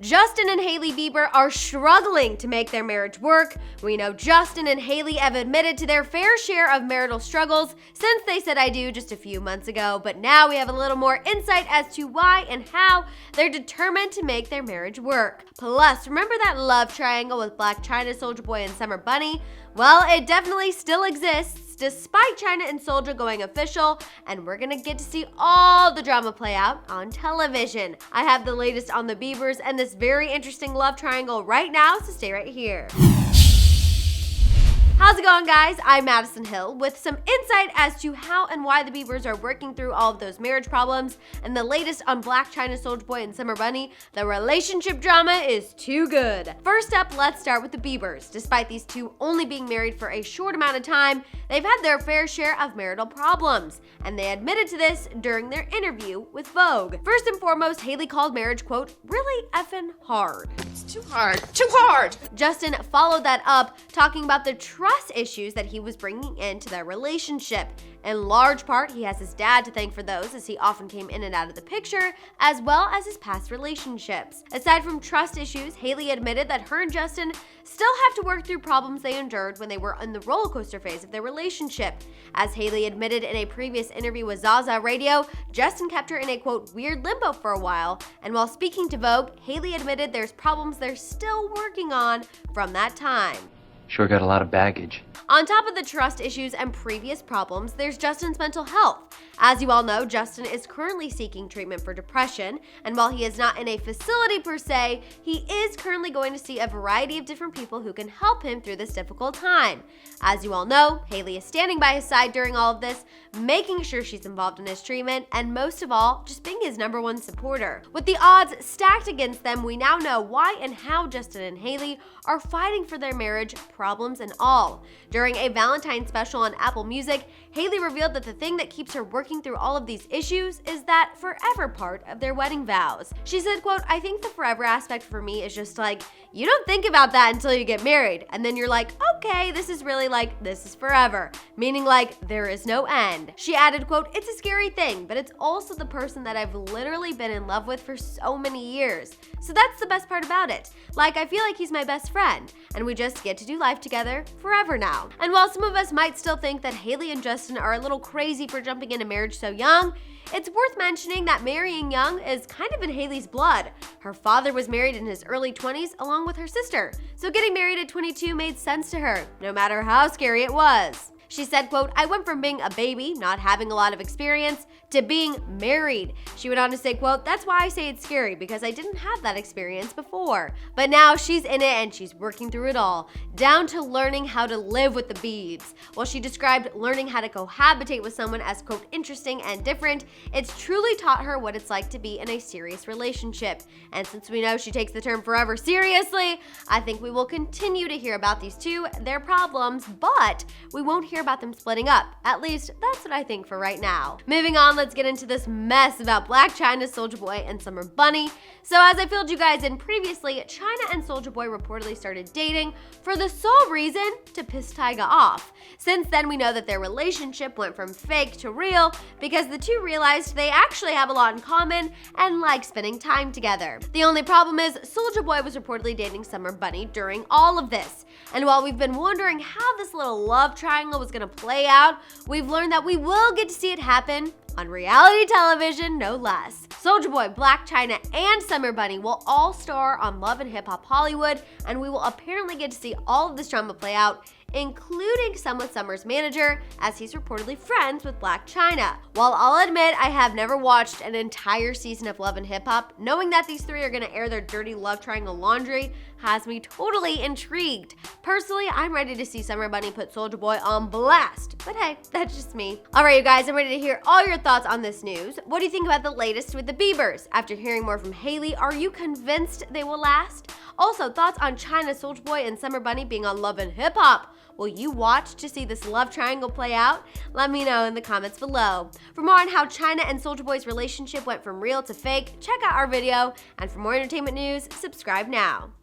Justin and Hailey Bieber are struggling to make their marriage work. We know Justin and Hailey have admitted to their fair share of marital struggles since they said I do just a few months ago, but now we have a little more insight as to why and how they're determined to make their marriage work. Plus, remember that love triangle with Blac, Chyna, Soulja and Bunni? Well, it definitely still exists, despite Chyna and Soulja going official, and we're gonna get to see all the drama play out on television. I have the latest on the Biebers and this very interesting love triangle right now, so stay right here. How's it going, guys? I'm Madison Hill with some insight as to how and why the Biebers are working through all of those marriage problems, and the latest on Blac, Chyna, Soulja and Bunni. The relationship drama is too good. First up, let's start with the Biebers. Despite these two only being married for a short amount of time, they've had their fair share of marital problems, and they admitted to this during their interview with Vogue. First and foremost, Hailey called marriage, quote, really effing hard. It's too hard. Too hard! Justin followed that up, talking about the trust issues that he was bringing into their relationship. In large part, he has his dad to thank for those, as he often came in and out of the picture, as well as his past relationships. Aside from trust issues, Hailey admitted that her and Justin still have to work through problems they endured when they were in the roller coaster phase of their relationship. As Hailey admitted in a previous interview with Zaza Radio, Justin kept her in a, quote, weird limbo for a while, and while speaking to Vogue, Hailey admitted there's problems they're still working on from that time. Sure got a lot of baggage. On top of the trust issues and previous problems, there's Justin's mental health. As you all know, Justin is currently seeking treatment for depression, and while he is not in a facility per se, he is currently going to see a variety of different people who can help him through this difficult time. As you all know, Hailey is standing by his side during all of this, making sure she's involved in his treatment, and most of all, just being his #1 supporter. With the odds stacked against them, we now know why and how Justin and Hailey are fighting for their marriage, problems and all. During a Valentine's special on Apple Music, Hailey revealed that the thing that keeps her working through all of these issues is that forever part of their wedding vows. She said, quote, I think the forever aspect for me is just like, you don't think about that until you get married, and then you're like, okay, this is really like, this is forever, meaning like, there is no end. She added, quote, it's a scary thing, but it's also the person that I've literally been in love with for so many years. So that's the best part about it. Like, I feel like he's my best friend, and we just get to do life together forever now. And while some of us might still think that Hailey and Justin are a little crazy for jumping into marriage so young, it's worth mentioning that marrying young is kind of in Hailey's blood. Her father was married in his early 20s along with her sister, so getting married at 22 made sense to her, no matter how scary it was. She said, quote, I went from being a baby, not having a lot of experience, to being married. She went on to say, quote, that's why I say it's scary, because I didn't have that experience before. But now she's in it and she's working through it all, down to learning how to live with the Biebs. While she described learning how to cohabitate with someone as, quote, interesting and different, it's truly taught her what it's like to be in a serious relationship. And since we know she takes the term forever seriously, I think we will continue to hear about these two, their problems, but we won't hear about them splitting up. At least that's what I think for right now. Moving on, let's get into this mess about Blac, Chyna, Soulja and Bunni. So as I filled you guys in previously, Chyna and Soulja reportedly started dating for the sole reason to piss Tyga off. Since then, we know that their relationship went from fake to real because the two realized they actually have a lot in common and like spending time together. The only problem is Soulja was reportedly dating Bunni during all of this. And while we've been wondering how this little love triangle was gonna play out, we've learned that we will get to see it happen on reality television, no less. Soulja Blac, Chyna, and Bunni will all star on Love and Hip Hop Hollywood, and we will apparently get to see all of this drama play out, including some with Summer's manager, as he's reportedly friends with Blac Chyna. While I'll admit I have never watched an entire season of Love and Hip Hop, knowing that these three are gonna air their dirty love triangle laundry has me totally intrigued. Personally, I'm ready to see Bunni put Soulja on blast, but hey, that's just me. All right, you guys, I'm ready to hear all your thoughts on this news. What do you think about the latest with the Biebers? After hearing more from Hailey, are you convinced they will last? Also, thoughts on Chyna, Soulja and Bunni being on Love and Hip Hop? Will you watch to see this love triangle play out? Let me know in the comments below. For more on how Chyna and Soulja relationship went from real to fake, check out our video. And for more entertainment news, subscribe now.